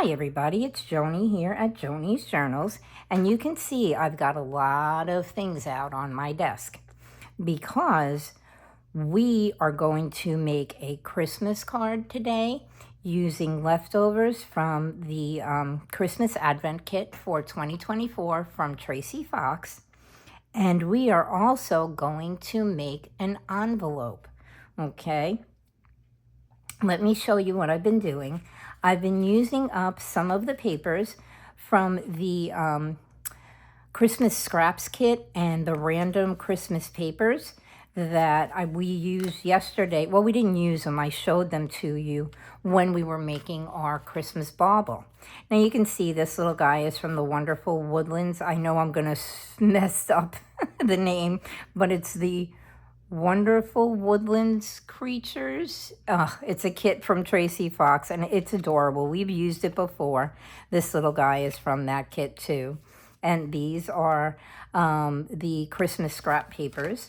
Hi everybody, it's Joni here at Joni's Journals, and you can see I've got a lot of things out on my desk because we are going to make a Christmas card today using leftovers from the Christmas Advent Kit for 2024 from Tracy Fox, and we are also going to make an envelope, okay? Let me show you what I've been doing. I've been using up some of the papers from the Christmas Scraps Kit and the random Christmas papers that we used yesterday. Well, we didn't use them. I showed them to you when we were making our Christmas bauble. Now you can see this little guy is from the Wonderful Woodlands. I know I'm going to mess up the name, but it's the Wonderful Woodlands Creatures. It's a kit from Tracy Fox, and it's adorable. We've used it before. This little guy is from that kit too. And these are the Christmas scrap papers.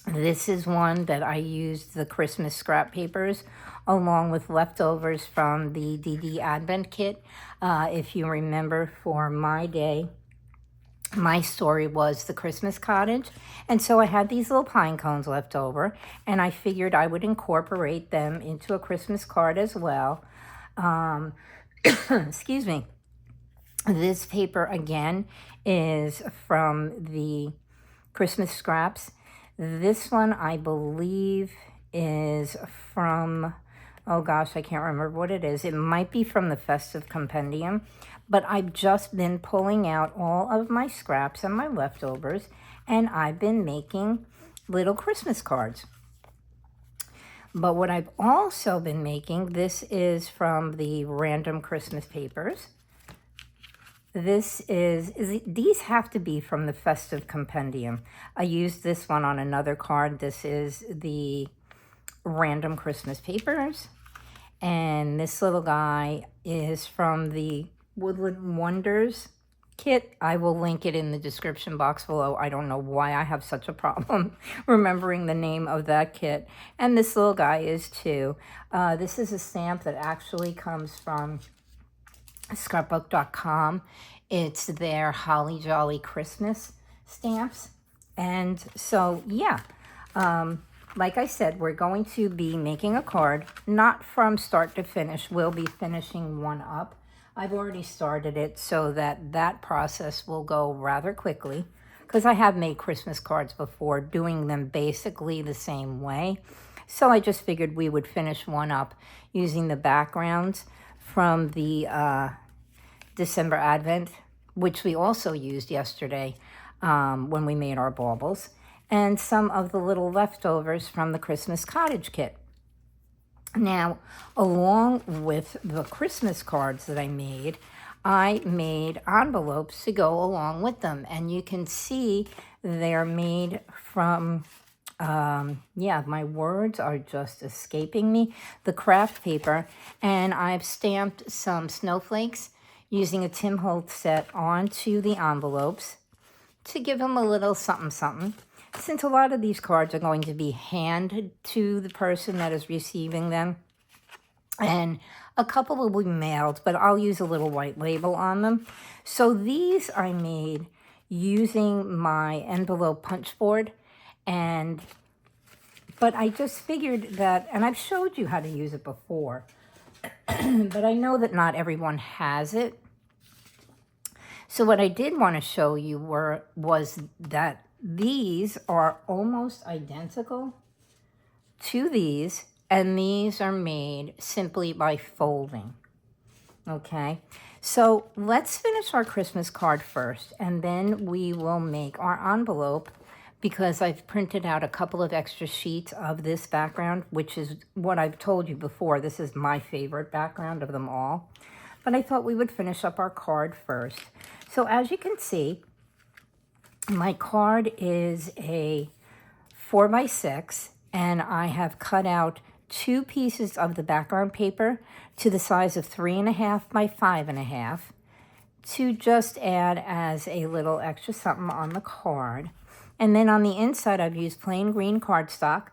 This is one that I used the Christmas scrap papers along with leftovers from the DD Advent Kit. If you remember, for my day, my story was the Christmas cottage, and so I had these little pine cones left over, and I figured I would incorporate them into a Christmas card as well. Excuse me. This paper again is from the Christmas scraps. This one I believe is from, oh gosh, I can't remember what it is. It might be from the Festive Compendium, but I've just been pulling out all of my scraps and my leftovers, and I've been making little Christmas cards. But what I've also been making, this is from the random Christmas papers. These have to be from the Festive Compendium. I used this one on another card. This is the random Christmas papers. And this little guy is from the Woodland Wonders kit. I will link it in the description box below. I don't know why I have such a problem remembering the name of that kit. And this little guy is too. This is a stamp that actually comes from scrapbook.com. It's their Holly Jolly Christmas stamps. And so, yeah, like I said, we're going to be making a card, not from start to finish. We'll be finishing one up. I've already started it so that process will go rather quickly, because I have made Christmas cards before doing them basically the same way. So I just figured we would finish one up using the backgrounds from the December Advent, which we also used yesterday when we made our baubles, and some of the little leftovers from the Christmas Cottage kit. Now, along with the Christmas cards that I made envelopes to go along with them. And you can see they're made from, my words are just escaping me, the craft paper. And I've stamped some snowflakes using a Tim Holtz set onto the envelopes to give them a little something something. Since a lot of these cards are going to be handed to the person that is receiving them, and a couple will be mailed, but I'll use a little white label on them. So these I made using my envelope punch board, but I just figured that, and I've showed you how to use it before, but I know that not everyone has it. So what I did want to show you was that these are almost identical to these, and these are made simply by folding. Okay, so let's finish our Christmas card first, and then we will make our envelope, because I've printed out a couple of extra sheets of this background, which is what I've told you before. This is my favorite background of them all. But I thought we would finish up our card first. So as you can see, my card is a 4x6, and I have cut out 2 pieces of the background paper to the size of 3.5 by 5.5 to just add as a little extra something on the card. And then on the inside, I've used plain green cardstock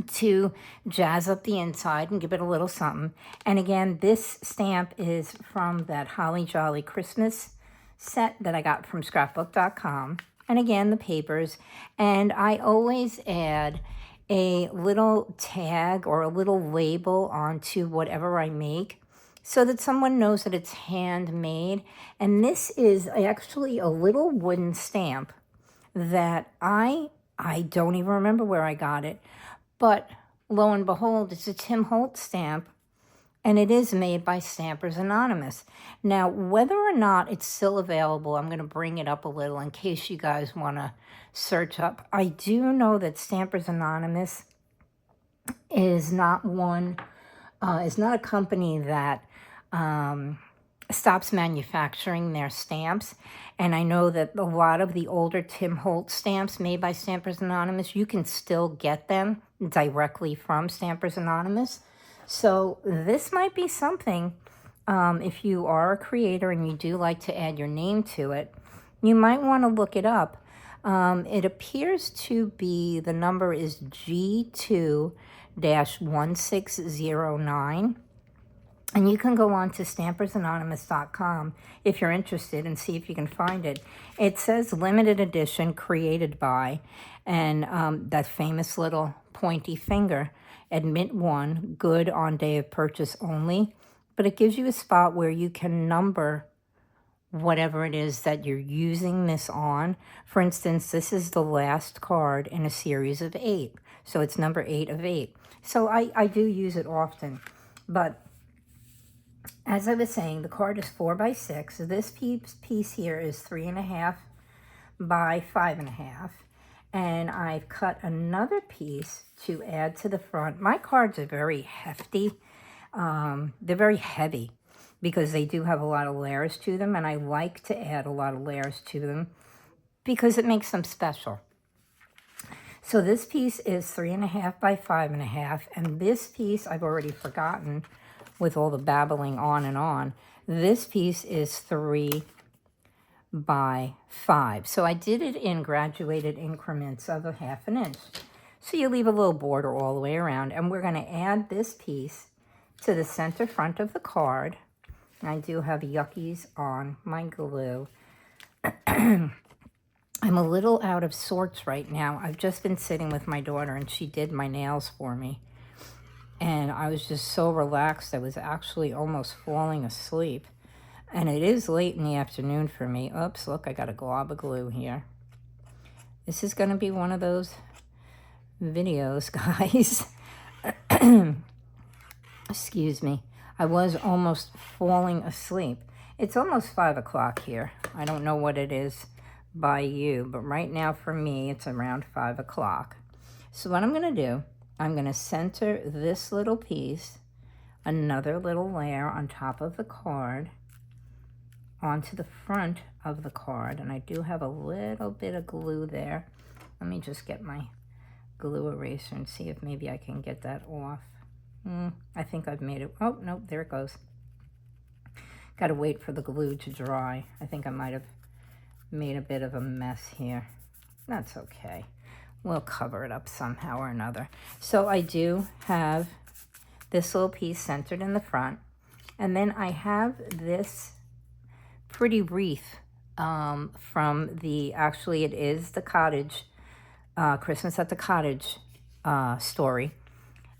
to jazz up the inside and give it a little something. And again, this stamp is from that Holly Jolly Christmas set that I got from scrapbook.com. And again, the papers. And I always add a little tag or a little label onto whatever I make so that someone knows that it's handmade. And this is actually a little wooden stamp that I don't even remember where I got it. But lo and behold, it's a Tim Holtz stamp, and it is made by Stampers Anonymous. Now, whether or not it's still available, I'm going to bring it up a little in case you guys want to search up. I do know that Stampers Anonymous is not a company that stops manufacturing their stamps. And I know that a lot of the older Tim Holtz stamps made by Stampers Anonymous, you can still get them directly from Stampers Anonymous. So this might be something, if you are a creator and you do like to add your name to it, you might want to look it up. It appears to be, the number is G2-1609. And you can go on to stampersanonymous.com if you're interested and see if you can find it. It says limited edition created by, and that famous little pointy finger, admit one, good on day of purchase only. But it gives you a spot where you can number whatever it is that you're using this on. For instance, this is the last card in a series of 8. So it's number 8 of 8. So I do use it often. But as I was saying, the card is 4 by 6. This piece here is 3.5 by 5.5. And I've cut another piece to add to the front. My cards are very hefty. They're very heavy because they do have a lot of layers to them. And I like to add a lot of layers to them because it makes them special. So this piece is 3.5 by 5.5. And this piece I've already forgotten with all the babbling on and on. This piece is 3 by 5. So I did it in graduated increments of 1/2 inch. So you leave a little border all the way around. And we're going to add this piece to the center front of the card. And I do have yuckies on my glue. I'm a little out of sorts right now. I've just been sitting with my daughter and she did my nails for me. And I was just so relaxed, I was actually almost falling asleep. And it is late in the afternoon for me. Oops, look, I got a glob of glue here. This is going to be one of those videos, guys. Excuse me. I was almost falling asleep. It's almost 5 o'clock here. I don't know what it is by you, but right now for me, it's around 5 o'clock. So what I'm going to do, I'm going to center this little piece, another little layer on top of the card, onto the front of the card. And I do have a little bit of glue there. Let me just get my glue eraser and see if maybe I can get that off. I think I've made it. Oh, no, there it goes. Got to wait for the glue to dry. I think I might have made a bit of a mess here. That's okay. We'll cover it up somehow or another. So I do have this little piece centered in the front. And then I have this pretty wreath from the, actually it is the cottage, Christmas at the Cottage story.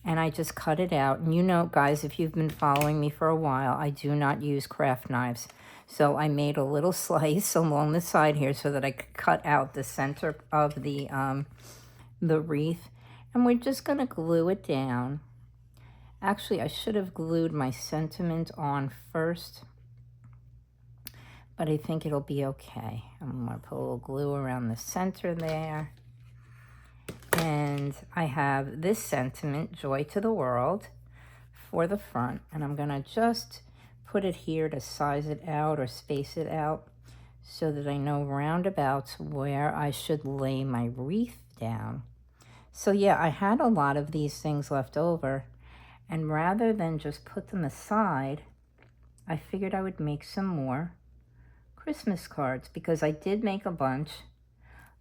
And I just cut it out. And you know, guys, if you've been following me for a while, I do not use craft knives. So I made a little slice along the side here so that I could cut out the center of the wreath. And we're just going to glue it down. Actually, I should have glued my sentiment on first, but I think it'll be okay. I'm going to put a little glue around the center there. And I have this sentiment, Joy to the World, for the front. And I'm going to just put it here to size it out or space it out so that I know roundabouts where I should lay my wreath down. So yeah, I had a lot of these things left over. And rather than just put them aside, I figured I would make some more Christmas cards because I did make a bunch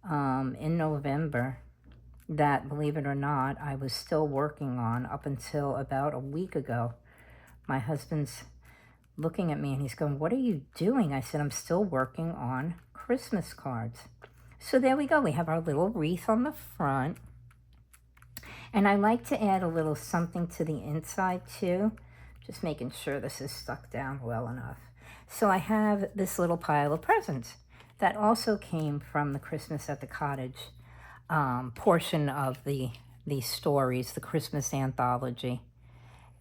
in November. that, believe it or not, I was still working on up until about a week ago. My husband's looking at me and he's going, "What are you doing?" I said, "I'm still working on Christmas cards." So there we go. We have our little wreath on the front. And I like to add a little something to the inside too. Just making sure this is stuck down well enough. So I have this little pile of presents that also came from the Christmas at the Cottage portion of the stories, the Christmas Anthology.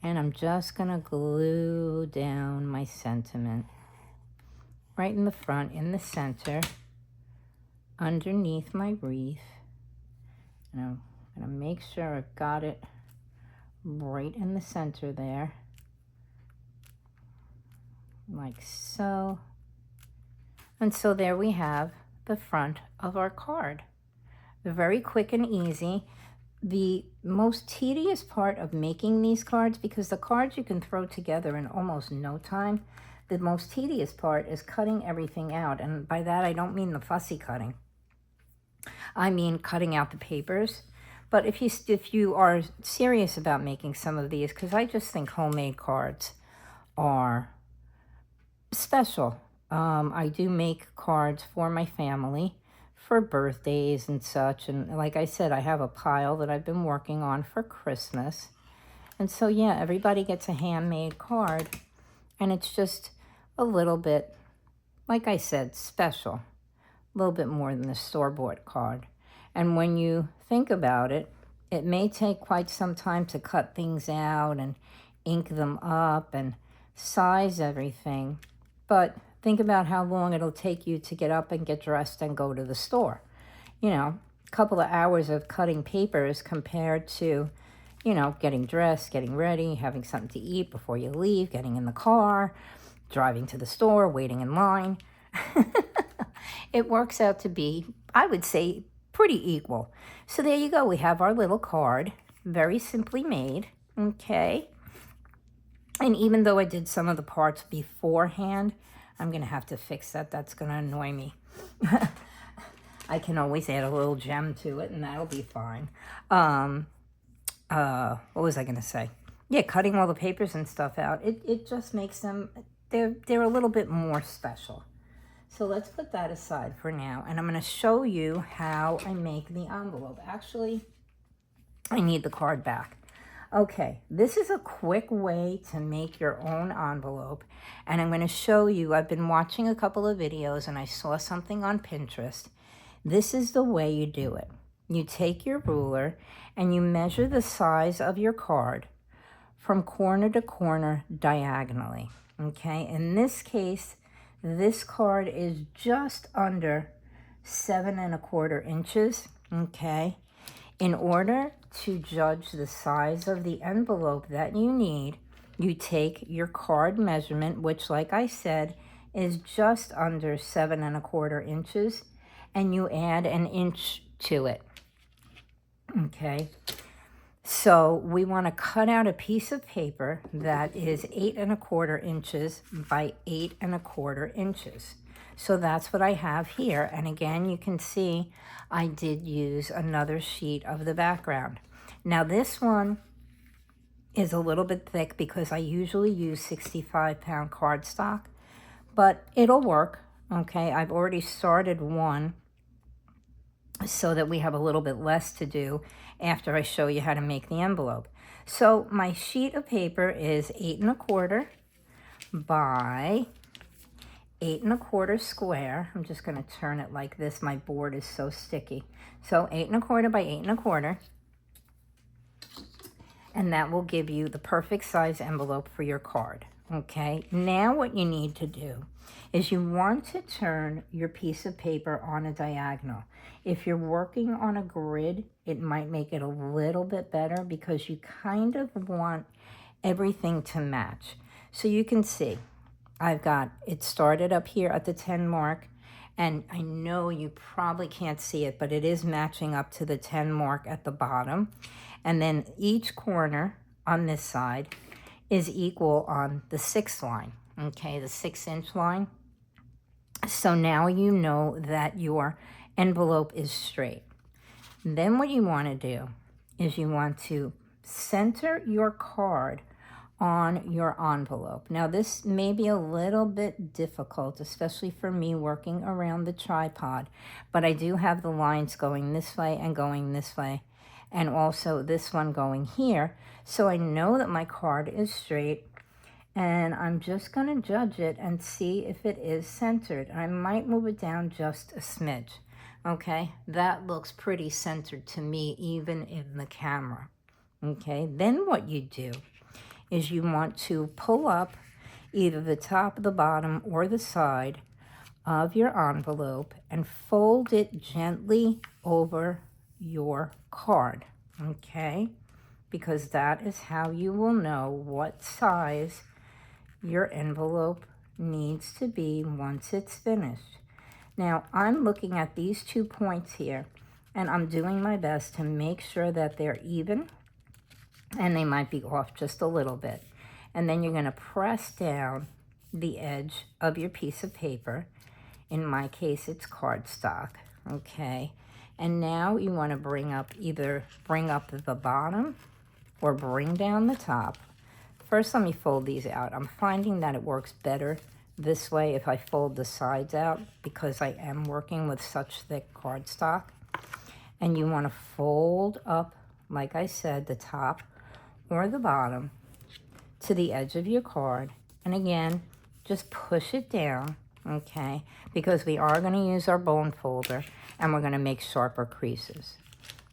And I'm just going to glue down my sentiment right in the front, in the center, underneath my wreath. And I'm going to make sure I've got it right in the center there, like so. And so there we have the front of our card. Very quick and easy. The most tedious part of making these cards, because the cards you can throw together in almost no time, the most tedious part is cutting everything out. And by that, I don't mean the fussy cutting. I mean cutting out the papers. But if you are serious about making some of these, because I just think homemade cards are special. I do make cards for my family for birthdays and such. And like I said, I have a pile that I've been working on for Christmas. And so, yeah, everybody gets a handmade card. And it's just a little bit, like I said, special. A little bit more than the store-bought card. And when you think about it, it may take quite some time to cut things out and ink them up and size everything. But think about how long it'll take you to get up and get dressed and go to the store. You know, a couple of hours of cutting papers compared to, you know, getting dressed, getting ready, having something to eat before you leave, getting in the car, driving to the store, waiting in line. It works out to be, I would say, pretty equal. So there you go. We have our little card, very simply made, okay? And even though I did some of the parts beforehand, I'm going to have to fix that. That's going to annoy me. I can always add a little gem to it, and that'll be fine. What was I going to say? Yeah, cutting all the papers and stuff out, it just makes them, they're a little bit more special. So let's put that aside for now. And I'm going to show you how I make the envelope. Actually, I need the card back. Okay, this is a quick way to make your own envelope. And I'm going to show you, I've been watching a couple of videos and I saw something on Pinterest. This is the way you do it. You take your ruler and you measure the size of your card from corner to corner diagonally. Okay, in this case, this card is just under 7 1/4 inches, okay? In order to judge the size of the envelope that you need, you take your card measurement, which, like I said, is just under 7 1/4 inches, and you add an inch to it, okay? So we want to cut out a piece of paper that is 8 1/4 inches by 8 1/4 inches. So that's what I have here. And again, you can see I did use another sheet of the background. Now this one is a little bit thick because I usually use 65-pound cardstock, but it'll work, okay? I've already started one so that we have a little bit less to do after I show you how to make the envelope. So my sheet of paper is 8 1/4 by 8 1/4 square. I'm just going to turn it like this. My board is so sticky. So 8 1/4 by 8 1/4. And that will give you the perfect size envelope for your card. Okay, now what you need to do is you want to turn your piece of paper on a diagonal. If you're working on a grid, it might make it a little bit better because you kind of want everything to match. So you can see I've got it started up here at the 10 mark, and I know you probably can't see it, but it is matching up to the 10 mark at the bottom. And then each corner on this side is equal on the 6th line, okay, the 6-inch line. So now you know that your envelope is straight. Then what you want to do is you want to center your card on your envelope. Now this may be a little bit difficult, especially for me working around the tripod, but I do have the lines going this way and going this way, and also this one going here. So I know that my card is straight, and I'm just going to judge it and see if it is centered. I might move it down just a smidge. Okay, that looks pretty centered to me, even in the camera. Okay, then what you do is you want to pull up either the top, the bottom, or the side of your envelope and fold it gently over your card, okay? Because that is how you will know what size your envelope needs to be once it's finished. Now, I'm looking at these 2 points here, and I'm doing my best to make sure that they're even, and they might be off just a little bit. And then you're going to press down the edge of your piece of paper. In my case, it's cardstock, okay? And now you want to either bring up the bottom or bring down the top. First, let me fold these out. I'm finding that it works better this way if I fold the sides out, because I am working with such thick cardstock. And you want to fold up, like I said, the top or the bottom to the edge of your card. And again, just push it down, okay? Because we are going to use our bone folder, and we're going to make sharper creases,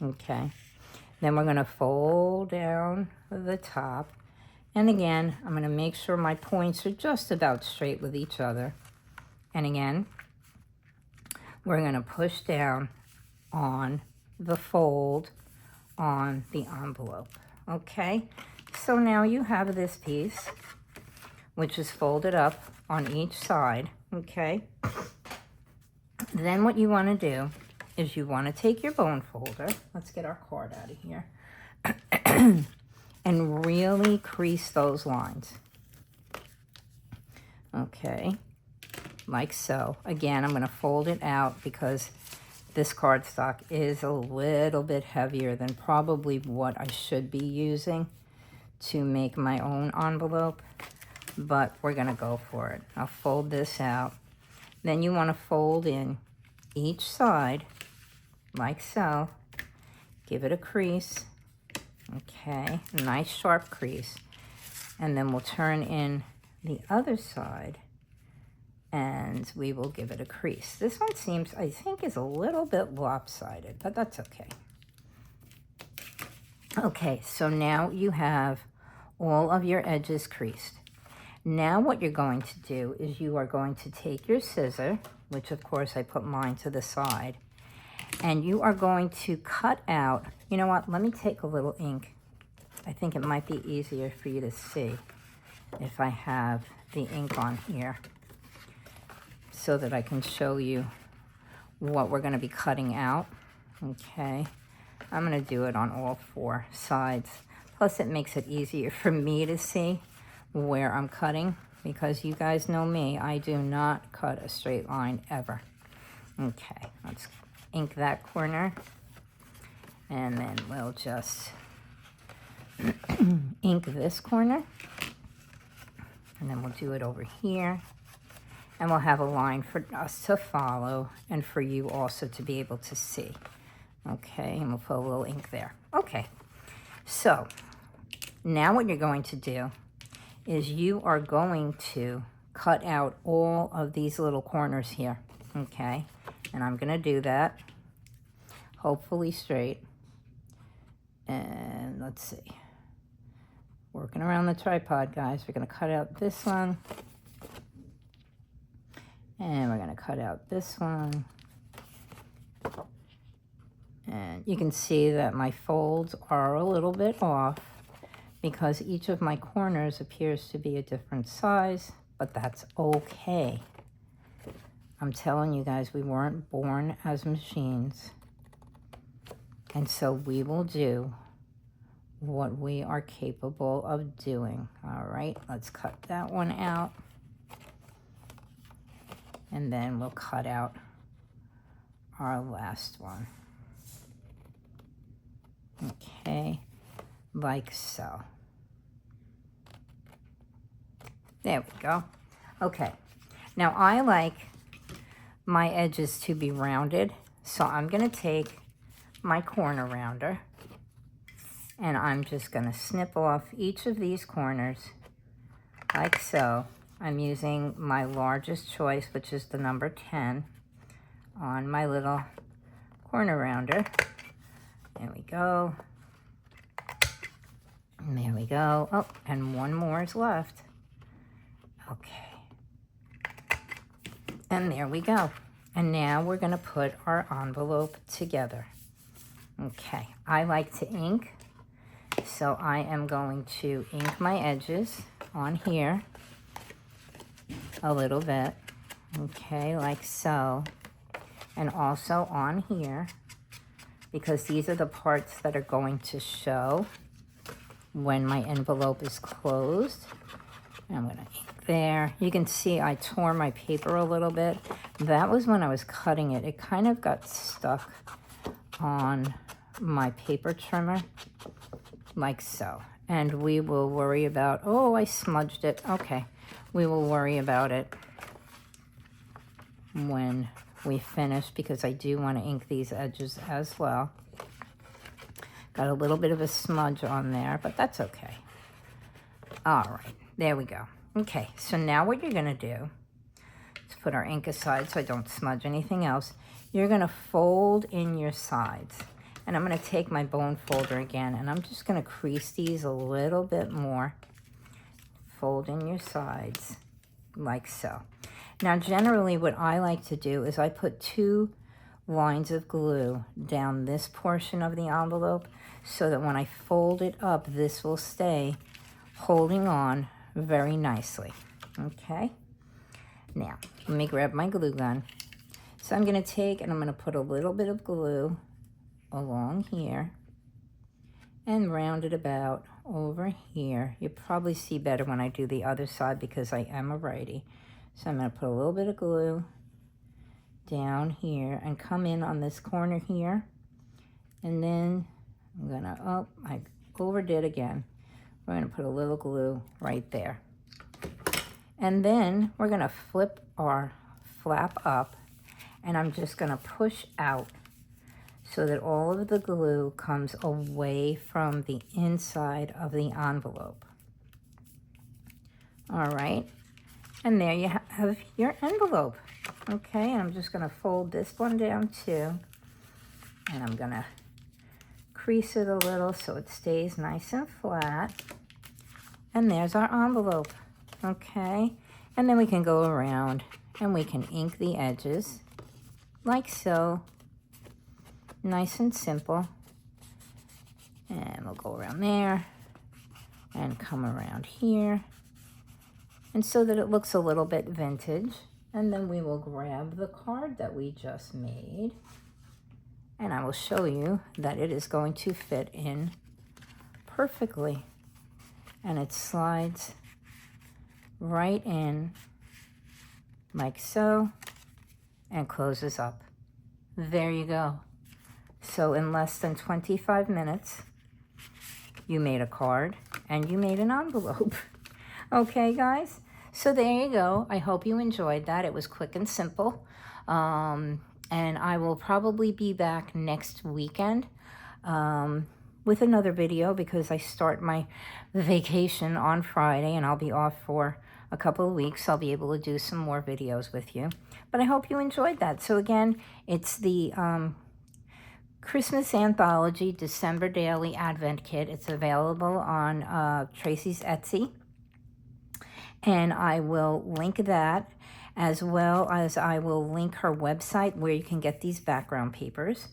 okay? Then we're going to fold down the top. And again, I'm going to make sure my points are just about straight with each other. And again, we're going to push down on the fold on the envelope, okay? So now you have this piece, which is folded up on each side, okay? Then what you want to do is you want to take your bone folder. Let's get our card out of here. And really crease those lines. Okay, like so. Again, I'm going to fold it out because this cardstock is a little bit heavier than probably what I should be using to make my own envelope, but we're going to go for it. I'll fold this out. Then you want to fold in each side like so. Give it a crease. Okay, nice sharp crease. And then we'll turn in the other side and we will give it a crease. This one seems, I think, is a little bit lopsided, but that's okay. Okay, so now you have all of your edges creased. Now what you're going to do is you are going to take your scissor, which of course I put mine to the side, and you are going to cut out, you know what, let me take a little ink. I think it might be easier for you to see if I have the ink on here so that I can show you what we're going to be cutting out. Okay, I'm going to do it on all 4 sides. Plus it makes it easier for me to see where I'm cutting, because you guys know me, I do not cut a straight line ever. Okay, let's ink that corner, and then we'll just ink this corner, and then we'll do it over here, and we'll have a line for us to follow and for you also to be able to see. Okay, and we'll put a little ink there. Okay, so now what you're going to do is you are going to cut out all of these little corners here, okay? And I'm going to do that, hopefully straight. And let's see. Working around the tripod, guys. We're going to cut out this one. And we're going to cut out this one. And you can see that my folds are a little bit off because each of my corners appears to be a different size, but that's okay. I'm telling you guys, we weren't born as machines. And so we will do what we are capable of doing. All right, let's cut that one out. And then we'll cut out our last one. Okay, like so. There we go. Okay, now I like my edges to be rounded, so I'm going to take my corner rounder and I'm just going to snip off each of these corners like so. I'm using my largest choice, which is the number 10, on my little corner rounder. There we go. And there we go. Oh, and one more is left. Okay. And there we go. And now we're going to put our envelope together. Okay, I like to ink, so I am going to ink my edges on here a little bit. Okay, like so. And also on here, because these are the parts that are going to show when my envelope is closed. I'm going to ink there. You can see I tore my paper a little bit. That was when I was cutting it. It kind of got stuck on my paper trimmer, like so. And we will worry about, oh, I smudged it. Okay, we will worry about it when we finish, because I do want to ink these edges as well. Got a little bit of a smudge on there, but that's okay. All right, there we go. Okay, so now what you're gonna do, let's put our ink aside so I don't smudge anything else. You're gonna fold in your sides. And I'm gonna take my bone folder again, and I'm just gonna crease these a little bit more. Fold in your sides, like so. Now, generally what I like to do is I put 2 lines of glue down this portion of the envelope so that when I fold it up, this will stay holding on very nicely. Okay? Now, let me grab my glue gun. So I'm gonna take and I'm gonna put a little bit of glue along here and round it about over here. You probably see better when I do the other side because I am a righty. So I'm going to put a little bit of glue down here and come in on this corner here. And then I'm going to, oh, I overdid again. We're going to put a little glue right there. And then we're going to flip our flap up, and I'm just going to push out so that all of the glue comes away from the inside of the envelope. All right, and there you have your envelope. Okay, I'm just gonna fold this one down too, and I'm gonna crease it a little so it stays nice and flat. And there's our envelope, okay? And then we can go around and we can ink the edges like so. Nice and simple. And we'll go around there and come around here. And so that it looks a little bit vintage. And then we will grab the card that we just made. And I will show you that it is going to fit in perfectly. And it slides right in like so and closes up. There you go. So in less than 25 minutes, you made a card and you made an envelope. Okay, guys? So there you go. I hope you enjoyed that. It was quick and simple. And I will probably be back next weekend with another video because I start my vacation on Friday and I'll be off for a couple of weeks. I'll be able to do some more videos with you. But I hope you enjoyed that. So again, it's the Christmas Anthology December Daily Advent Kit. It's available on Tracy's Etsy. And I will link that, as well as I will link her website where you can get these background papers.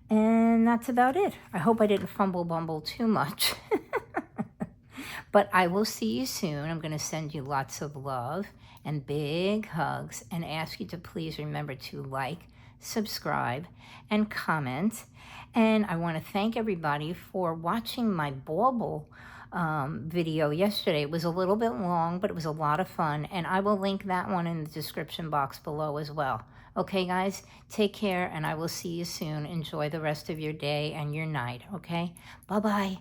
And that's about it. I hope I didn't fumble bumble too much. But I will see you soon. I'm going to send you lots of love and big hugs and ask you to please remember to like, subscribe, and comment. And I want to thank everybody for watching my bauble video yesterday. It was a little bit long, but it was a lot of fun, and I will link that one in the description box below as well. Okay, guys, take care, and I will see you soon. Enjoy the rest of your day and your night, okay? Bye-bye.